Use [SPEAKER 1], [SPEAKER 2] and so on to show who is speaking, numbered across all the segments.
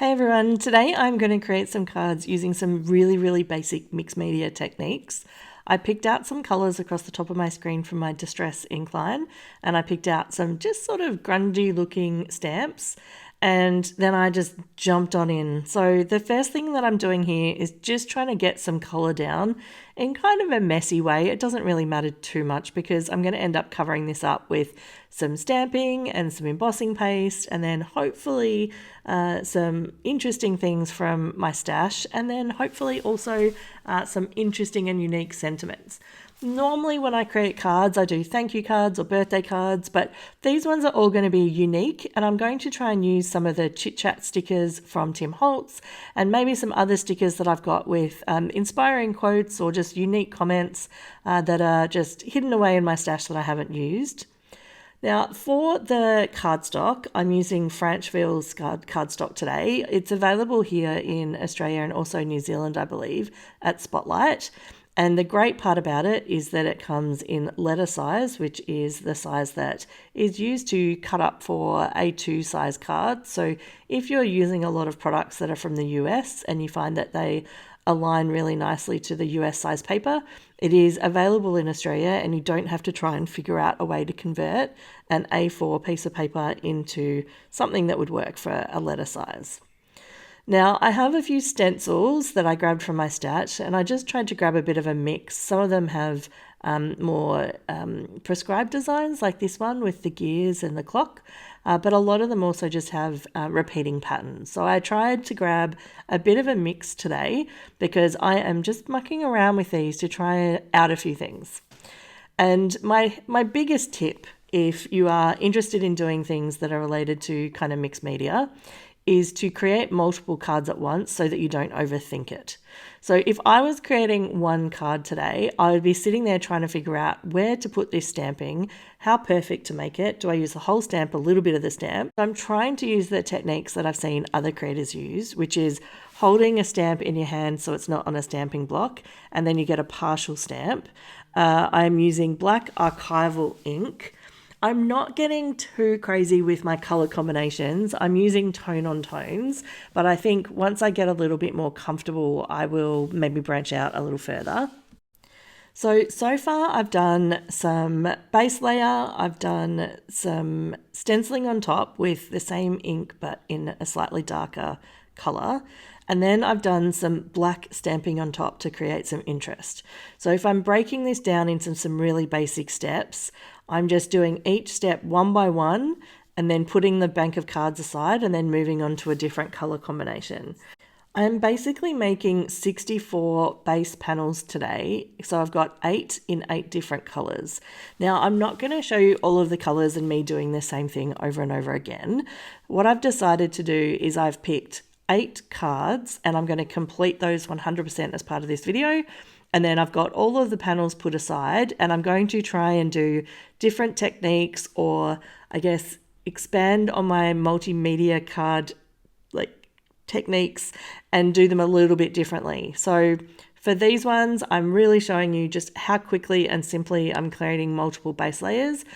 [SPEAKER 1] Hey everyone, today I'm going to create some cards using some really basic mixed media techniques. I picked out some colours across the top of my screen from my Distress ink line, and I picked out some just sort of grungy looking stamps, and then I just jumped on in. So the first thing that I'm doing here is just trying to get some colour down in kind of a messy way. It doesn't really matter too much because I'm going to end up covering this up with some stamping and some embossing paste, and then hopefully some interesting things from my stash, and then hopefully also some interesting and unique sentiments. Normally when I create cards, I do thank you cards or birthday cards, but these ones are all going to be unique, and I'm going to try and use some of the chit chat stickers from Tim Holtz and maybe some other stickers that I've got with inspiring quotes or just unique comments that are just hidden away in my stash that I haven't used. Now, for the cardstock, I'm using Franchville's cardstock today. It's available here in Australia and also New Zealand, I believe, at Spotlight. And the great part about it is that it comes in letter size, which is the size that is used to cut up for A2 size cards. So if you're using a lot of products that are from the US and you find that they align really nicely to the US size paper, it is available in Australia, and you don't have to try and figure out a way to convert an A4 piece of paper into something that would work for a letter size. Now, I have a few stencils that I grabbed from my stash, and I just tried to grab a bit of a mix. Some of them have more prescribed designs like this one with the gears and the clock, but a lot of them also just have repeating patterns. So I tried to grab a bit of a mix today because I am just mucking around with these to try out a few things. And my biggest tip, if you are interested in doing things that are related to kind of mixed media, is to create multiple cards at once so that you don't overthink it. So if I was creating one card today, I would be sitting there trying to figure out where to put this stamping, how perfect to make it. Do I use the whole stamp, a little bit of the stamp? I'm trying to use the techniques that I've seen other creators use, which is holding a stamp in your hand so it's not on a stamping block, and then you get a partial stamp. I'm using black Archival Ink. I'm not getting too crazy with my color combinations. I'm using tone on tones, but I think once I get a little bit more comfortable, I will maybe branch out a little further. So far I've done some base layer, I've done some stenciling on top with the same ink but in a slightly darker color. And then I've done some black stamping on top to create some interest. So if I'm breaking this down into some really basic steps, I'm just doing each step one by one and then putting the bank of cards aside and then moving on to a different color combination. I'm basically making 64 base panels today. So I've got 8 in 8 different colors. Now I'm not going to show you all of the colors and me doing the same thing over and over again. What I've decided to do is I've picked 8 cards and I'm going to complete those 100% as part of this video. And then I've got all of the panels put aside, and I'm going to try and do different techniques, or I guess expand on my multimedia card techniques and do them a little bit differently. So for these ones, I'm really showing you just how quickly and simply I'm creating multiple base layers,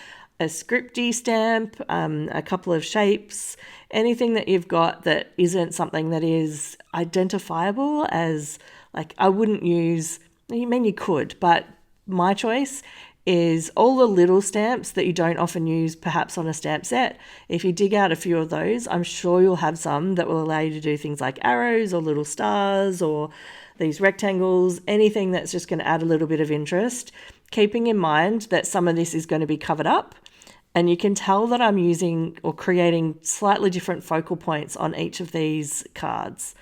[SPEAKER 1] a scripty stamp, a couple of shapes, anything that you've got that isn't something that is identifiable as, like, I wouldn't use, I mean you could, but my choice is all the little stamps that you don't often use perhaps on a stamp set. If you dig out a few of those, I'm sure you'll have some that will allow you to do things like arrows or little stars or these rectangles, anything that's just going to add a little bit of interest, keeping in mind that some of this is going to be covered up. And you can tell that I'm using or creating slightly different focal points on each of these cards.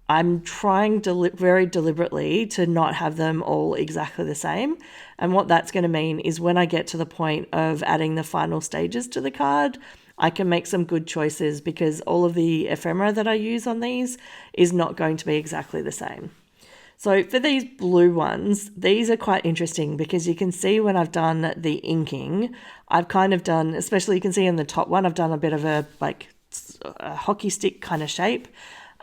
[SPEAKER 1] I'm trying very deliberately to not have them all exactly the same. And what that's going to mean is when I get to the point of adding the final stages to the card, I can make some good choices because all of the ephemera that I use on these is not going to be exactly the same. So for these blue ones, these are quite interesting because you can see when I've done the inking, I've kind of done, especially you can see in the top one, I've done a bit of a hockey stick kind of shape.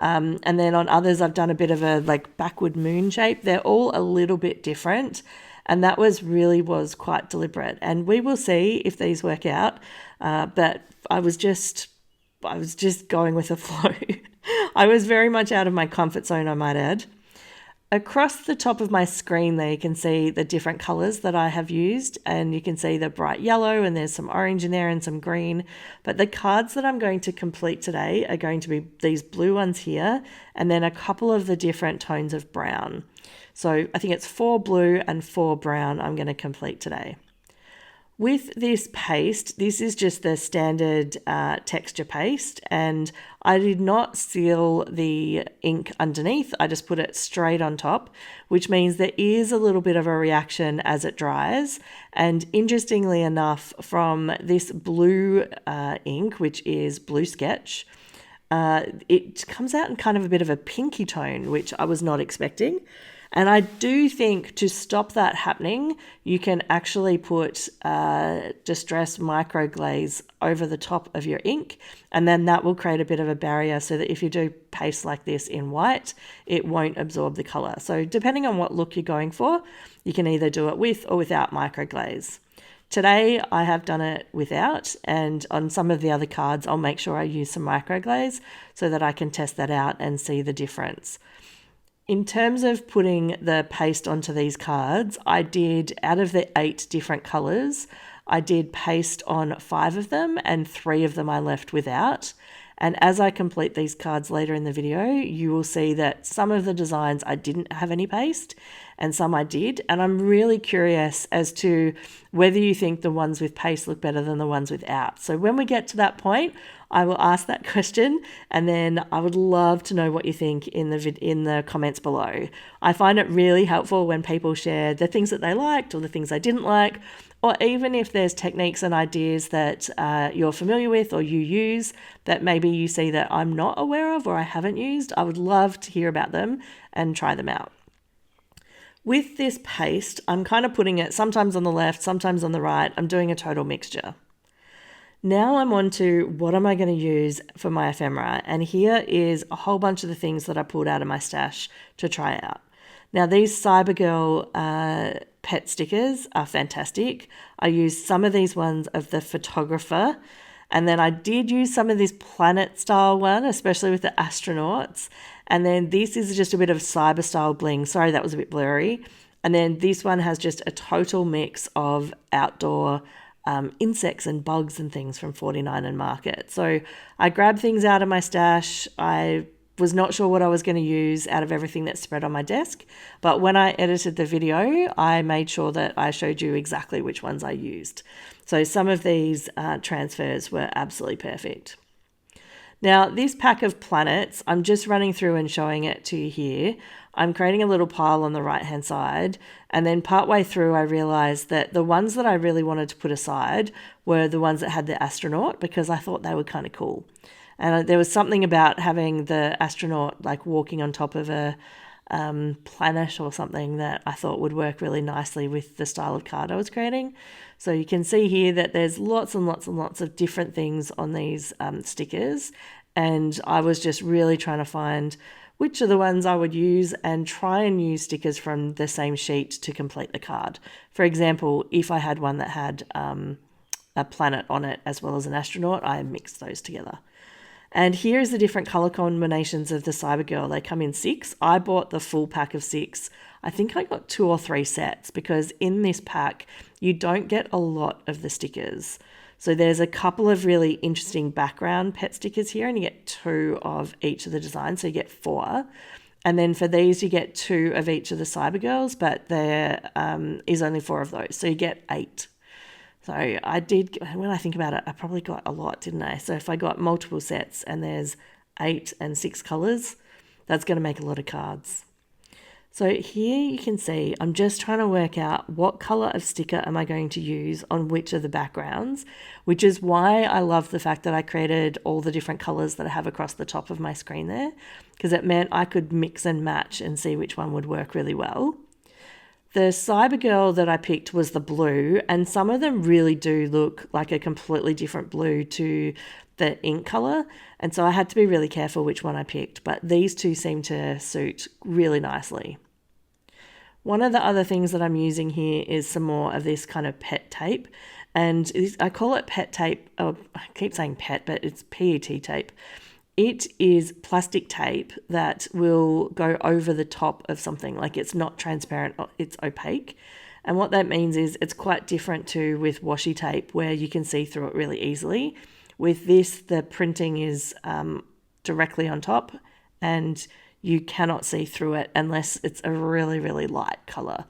[SPEAKER 1] And then on others, I've done a bit of a backward moon shape. They're all a little bit different. And that was quite deliberate. And we will see if these work out. But I was just going with the flow. I was very much out of my comfort zone, I might add. Across the top of my screen there, you can see the different colours that I have used, and you can see the bright yellow, and there's some orange in there and some green. But the cards that I'm going to complete today are going to be these blue ones here, and then a couple of the different tones of brown. So I think it's 4 blue and 4 brown I'm going to complete today. With this paste, this is just the standard texture paste, and I did not seal the ink underneath. I just put it straight on top, which means there is a little bit of a reaction as it dries. And interestingly enough, from this blue ink, which is Blue Sketch, it comes out in kind of a bit of a pinky tone, which I was not expecting. And I do think to stop that happening, you can actually put Distress Micro Glaze over the top of your ink, and then that will create a bit of a barrier so that if you do paste like this in white, it won't absorb the colour. So depending on what look you're going for, you can either do it with or without micro glaze. Today I have done it without, and on some of the other cards I'll make sure I use some micro glaze so that I can test that out and see the difference. In terms of putting the paste onto these cards, I did, out of the 8 different colours, I did paste on 5 of them and 3 of them I left without. And as I complete these cards later in the video, you will see that some of the designs I didn't have any paste and some I did. And I'm really curious as to whether you think the ones with paste look better than the ones without. So when we get to that point, I will ask that question, and then I would love to know what you think in the comments below. I find it really helpful when people share the things that they liked or the things they didn't like, or even if there's techniques and ideas that you're familiar with or you use that maybe you see that I'm not aware of or I haven't used. I would love to hear about them and try them out. With this paste, I'm kind of putting it sometimes on the left, sometimes on the right. I'm doing a total mixture. Now I'm on to what am I going to use for my ephemera, and here is a whole bunch of the things that I pulled out of my stash to try out. Now these Cyber Girl PET stickers are fantastic. I used some of these ones of the photographer, and then I did use some of this planet style one, especially with the astronauts, and then this is just a bit of cyber style bling. Sorry, that was a bit blurry. And then this one has just a total mix of outdoor insects and bugs and things from 49 and Market. So I grabbed things out of my stash. I was not sure what I was going to use out of everything that's spread on my desk, but when I edited the video, I made sure that I showed you exactly which ones I used. So some of these transfers were absolutely perfect. Now, this pack of planets, I'm just running through and showing it to you here. I'm creating a little pile on the right-hand side, and then partway through I realised that the ones that I really wanted to put aside were the ones that had the astronaut, because I thought they were kind of cool. And there was something about having the astronaut like walking on top of a planet or something that I thought would work really nicely with the style of card I was creating. So you can see here that there's lots and lots and lots of different things on these stickers, and I was just really trying to find which are the ones I would use and try and use stickers from the same sheet to complete the card. For example, if I had one that had a planet on it as well as an astronaut, I mixed those together. And here is the different color combinations of the Cyber Girl. They come in 6. I bought the full pack of 6. I think I got 2 or 3 sets because in this pack, you don't get a lot of the stickers. So there's a couple of really interesting background pet stickers here, and you get 2 of each of the designs, so you get 4. And then for these, you get 2 of each of the Cyber Girls, but there is only 4 of those, so you get 8. So I did, when I think about it, I probably got a lot, didn't I? So if I got multiple sets and there's 8 and 6 colours, that's going to make a lot of cards. So here you can see I'm just trying to work out what colour of sticker am I going to use on which of the backgrounds, which is why I love the fact that I created all the different colours that I have across the top of my screen there, because it meant I could mix and match and see which one would work really well. The Cyber Girl that I picked was the blue, and some of them really do look like a completely different blue to the ink colour, and so I had to be really careful which one I picked, but these two seem to suit really nicely. One of the other things that I'm using here is some more of this kind of PET tape, and I call it PET tape. Oh, I keep saying PET, but it's PET tape. it is plastic tape that will go over the top of something. Like it's not transparent, it's opaque. And what that means is it's quite different to with washi tape where you can see through it really easily. With this, the printing is directly on top and you cannot see through it unless it's a really, really light colour.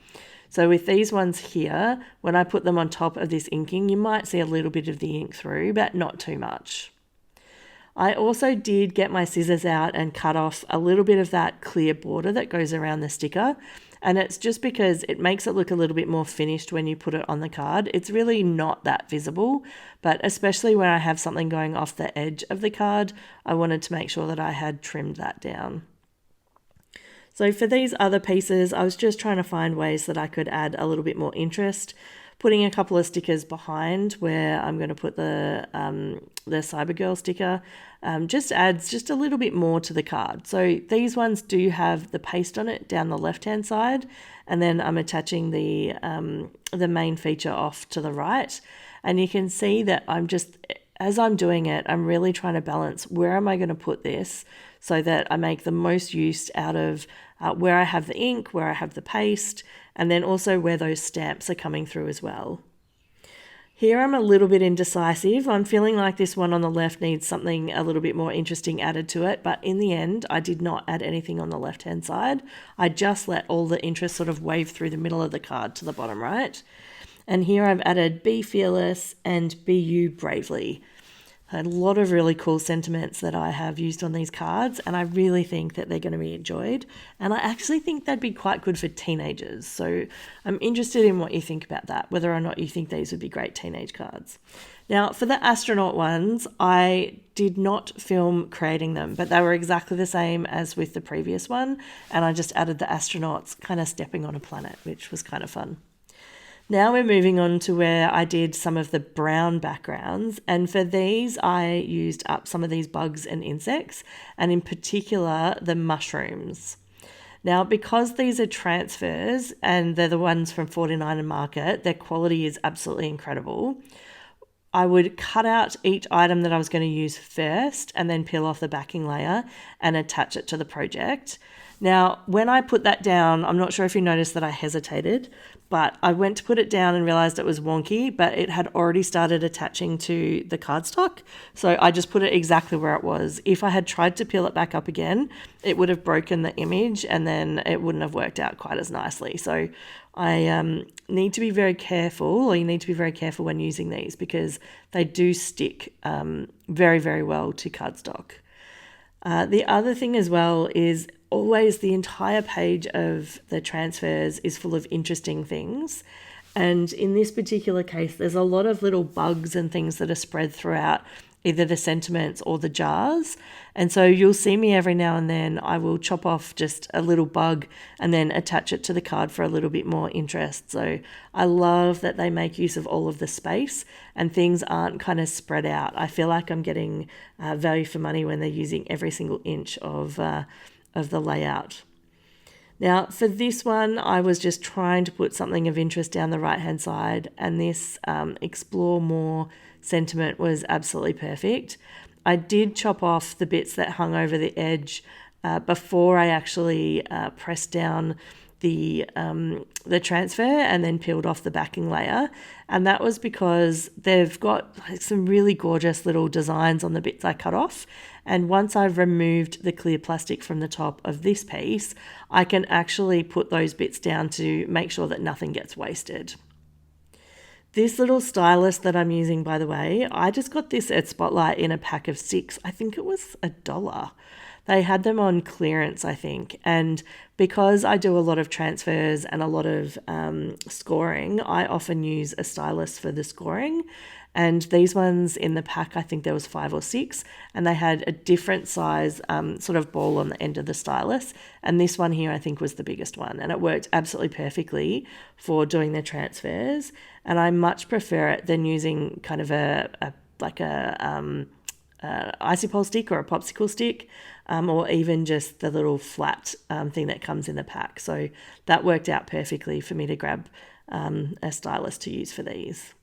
[SPEAKER 1] So with these ones here, when I put them on top of this inking, you might see a little bit of the ink through, but not too much. I also did get my scissors out and cut off a little bit of that clear border that goes around the sticker. And it's just because it makes it look a little bit more finished when you put it on the card. It's really not that visible, but especially when I have something going off the edge of the card, I wanted to make sure that I had trimmed that down. So for these other pieces, I was just trying to find ways that I could add a little bit more interest, putting a couple of stickers behind where I'm going to put the Cyber Girl sticker, just adds just a little bit more to the card. So these ones do have the paste on it down the left-hand side, and then I'm attaching the main feature off to the right. And you can see that as I'm doing it, I'm really trying to balance where am I going to put this so that I make the most use out of where I have the ink, where I have the paste, and then also where those stamps are coming through as well. Here I'm a little bit indecisive. I'm feeling like this one on the left needs something a little bit more interesting added to it, but in the end, I did not add anything on the left-hand side. I just let all the interest sort of wave through the middle of the card to the bottom right. And here I've added Be Fearless and Be You Bravely. A lot of really cool sentiments that I have used on these cards, and I really think that they're going to be enjoyed. And I actually think they'd be quite good for teenagers. So I'm interested in what you think about that, whether or not you think these would be great teenage cards. Now, for the astronaut ones, I did not film creating them, but they were exactly the same as with the previous one. And I just added the astronauts kind of stepping on a planet, which was kind of fun. Now we're moving on to where I did some of the brown backgrounds, and for these I used up some of these bugs and insects, and in particular the mushrooms. Now because these are transfers and they're the ones from 49 and Market, their quality is absolutely incredible. I would cut out each item that I was going to use first and then peel off the backing layer and attach it to the project. Now, when I put that down, I'm not sure if you noticed that I hesitated, but I went to put it down and realized it was wonky, but it had already started attaching to the cardstock. So I just put it exactly where it was. If I had tried to peel it back up again, it would have broken the image and then it wouldn't have worked out quite as nicely. So I need to be very careful, or you need to be very careful when using these because they do stick very, very well to cardstock. The other thing as well is always the entire page of the transfers is full of interesting things. And in this particular case, there's a lot of little bugs and things that are spread throughout either the sentiments or the jars. And so you'll see me every now and then, I will chop off just a little bug and then attach it to the card for a little bit more interest. So I love that they make use of all of the space and things aren't kind of spread out. I feel like I'm getting value for money when they're using every single inch of the layout. Now for this one, I was just trying to put something of interest down the right hand side, and this Explore More sentiment was absolutely perfect. I did chop off the bits that hung over the edge before I actually pressed down the transfer and then peeled off the backing layer, and that was because they've got some really gorgeous little designs on the bits I cut off. And once I've removed the clear plastic from the top of this piece, I can actually put those bits down to make sure that nothing gets wasted. This little stylus that I'm using, by the way, I just got this at Spotlight in a pack of 6. I think it was $1. They had them on clearance, I think. And because I do a lot of transfers and a lot of scoring, I often use a stylus for the scoring. And these ones in the pack, I think there was 5 or 6, and they had a different size sort of ball on the end of the stylus. And this one here, I think, was the biggest one, and it worked absolutely perfectly for doing the transfers. And I much prefer it than using kind of a icy pole stick or a popsicle stick, or even just the little flat thing that comes in the pack. So that worked out perfectly for me to grab a stylus to use for these.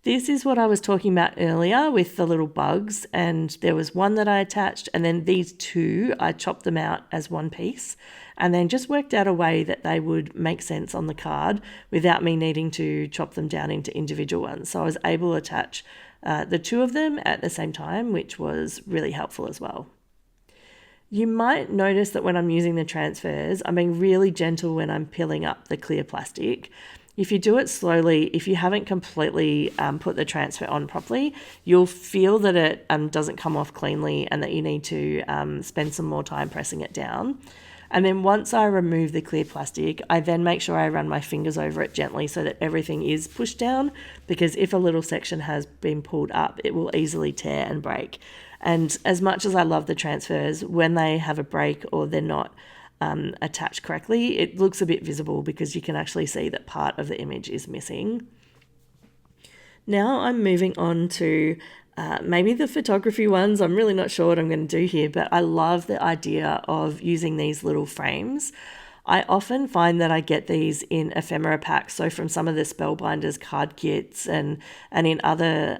[SPEAKER 1] This is what I was talking about earlier with the little bugs, and there was one that I attached, and then these two, I chopped them out as one piece and then just worked out a way that they would make sense on the card without me needing to chop them down into individual ones. So I was able to attach the two of them at the same time, which was really helpful as well. You might notice that when I'm using the transfers, I'm being really gentle when I'm peeling up the clear plastic. If you do it slowly, if you haven't completely put the transfer on properly, you'll feel that it doesn't come off cleanly and that you need to spend some more time pressing it down. And then once I remove the clear plastic, I then make sure I run my fingers over it gently so that everything is pushed down, because if a little section has been pulled up, it will easily tear and break. And as much as I love the transfers, when they have a break or they're not attached correctly, it looks a bit visible because you can actually see that part of the image is missing. Now I'm moving on to maybe the photography ones. I'm really not sure what I'm going to do here, but I love the idea of using these little frames. I often find that I get these in ephemera packs, so from some of the Spellbinders card kits and in other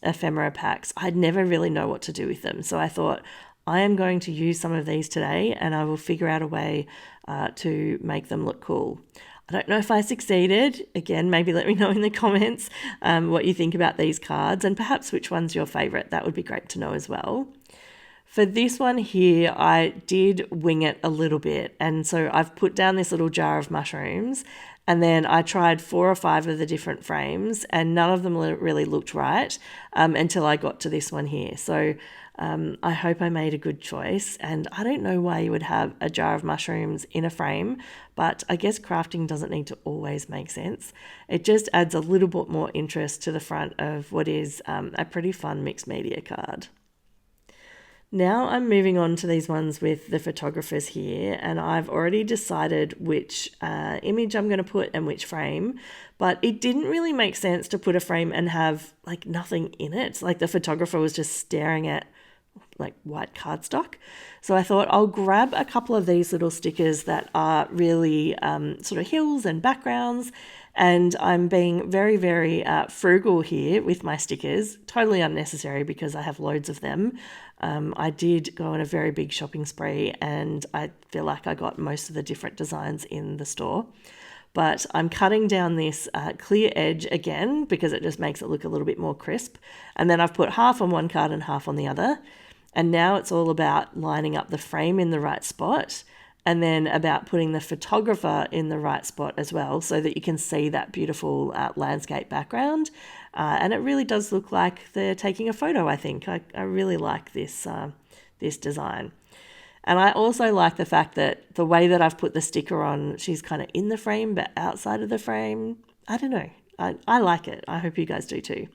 [SPEAKER 1] ephemera packs. I'd never really know what to do with them, so I thought I am going to use some of these today and I will figure out a way to make them look cool. I don't know if I succeeded. Again, maybe let me know in the comments what you think about these cards and perhaps which one's your favourite. That would be great to know as well. For this one here, I did wing it a little bit. And so I've put down this little jar of mushrooms and then I tried 4 or 5 of the different frames and none of them really looked right until I got to this one here. So I hope I made a good choice, and I don't know why you would have a jar of mushrooms in a frame, but I guess crafting doesn't need to always make sense. It just adds a little bit more interest to the front of what is a pretty fun mixed media card. Now I'm moving on to these ones with the photographers here, and I've already decided which image I'm going to put and which frame, but it didn't really make sense to put a frame and have like nothing in it. Like the photographer was just staring at like white cardstock. So I thought I'll grab a couple of these little stickers that are really sort of hills and backgrounds, and I'm being very, very frugal here with my stickers. Totally unnecessary because I have loads of them. I did go on a very big shopping spree and I feel like I got most of the different designs in the store. But I'm cutting down this clear edge again because it just makes it look a little bit more crisp. And then I've put half on one card and half on the other. And now it's all about lining up the frame in the right spot and then about putting the photographer in the right spot as well so that you can see that beautiful landscape background. And it really does look like they're taking a photo, I think. I really like this design. And I also like the fact that the way that I've put the sticker on, she's kind of in the frame but outside of the frame. I don't know. I like it. I hope you guys do too.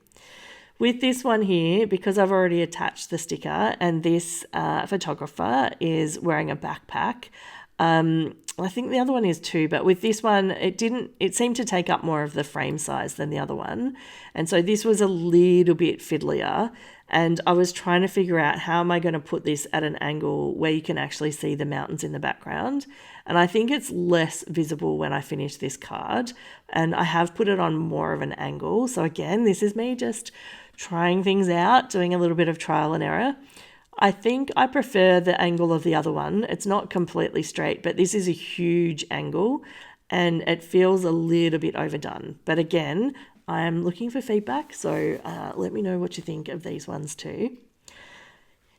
[SPEAKER 1] With this one here, because I've already attached the sticker and this photographer is wearing a backpack, I think the other one is too, but with this one, it seemed to take up more of the frame size than the other one. And so this was a little bit fiddlier. And I was trying to figure out how am I going to put this at an angle where you can actually see the mountains in the background. And I think it's less visible when I finish this card. And I have put it on more of an angle. So again, this is me just trying things out, doing a little bit of trial and error. I think I prefer the angle of the other one. It's not completely straight, but this is a huge angle and it feels a little bit overdone. But again, I'm looking for feedback, so let me know what you think of these ones too.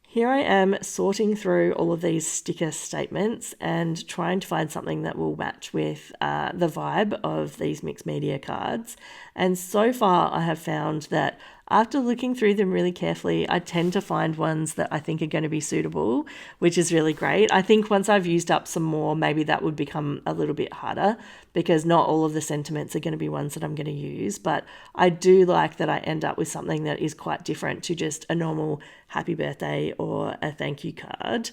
[SPEAKER 1] Here I am sorting through all of these sticker statements and trying to find something that will match with the vibe of these mixed media cards. And so far I have found that after looking through them really carefully, I tend to find ones that I think are going to be suitable, which is really great. I think once I've used up some more, maybe that would become a little bit harder because not all of the sentiments are going to be ones that I'm going to use. But I do like that I end up with something that is quite different to just a normal happy birthday or a thank you card.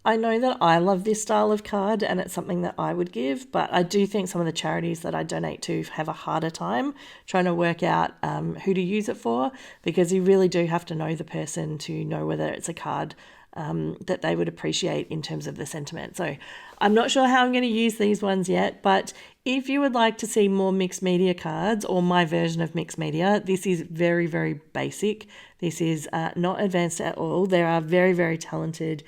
[SPEAKER 1] I know that I love this style of card and it's something that I would give, but I do think some of the charities that I donate to have a harder time trying to work out who to use it for, because you really do have to know the person to know whether it's a card that they would appreciate in terms of the sentiment. So I'm not sure how I'm going to use these ones yet, but if you would like to see more mixed media cards or my version of mixed media, this is very, very basic. This is not advanced at all. There are very, very talented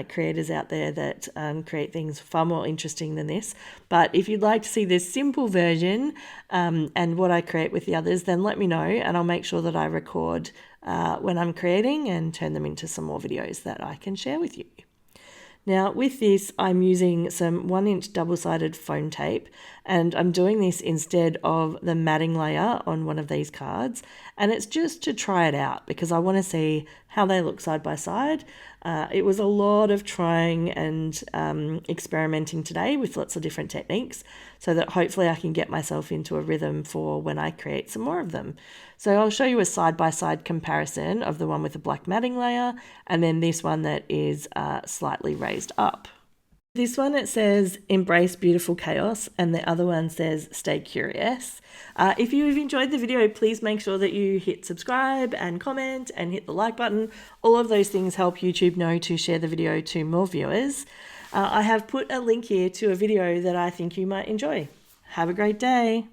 [SPEAKER 1] creators out there that create things far more interesting than this. But if you'd like to see this simple version and what I create with the others, then let me know and I'll make sure that I record when I'm creating and turn them into some more videos that I can share with you. Now with this, I'm using some 1-inch double-sided foam tape, and I'm doing this instead of the matting layer on one of these cards, and it's just to try it out because I want to see how they look side by side. It was a lot of trying and experimenting today with lots of different techniques so that hopefully I can get myself into a rhythm for when I create some more of them. So I'll show you a side-by-side comparison of the one with the black matting layer and then this one that is slightly raised up. This one, it says embrace beautiful chaos, and the other one says stay curious. If you've enjoyed the video, please make sure that you hit subscribe and comment and hit the like button. All of those things help YouTube know to share the video to more viewers. I have put a link here to a video that I think you might enjoy. Have a great day.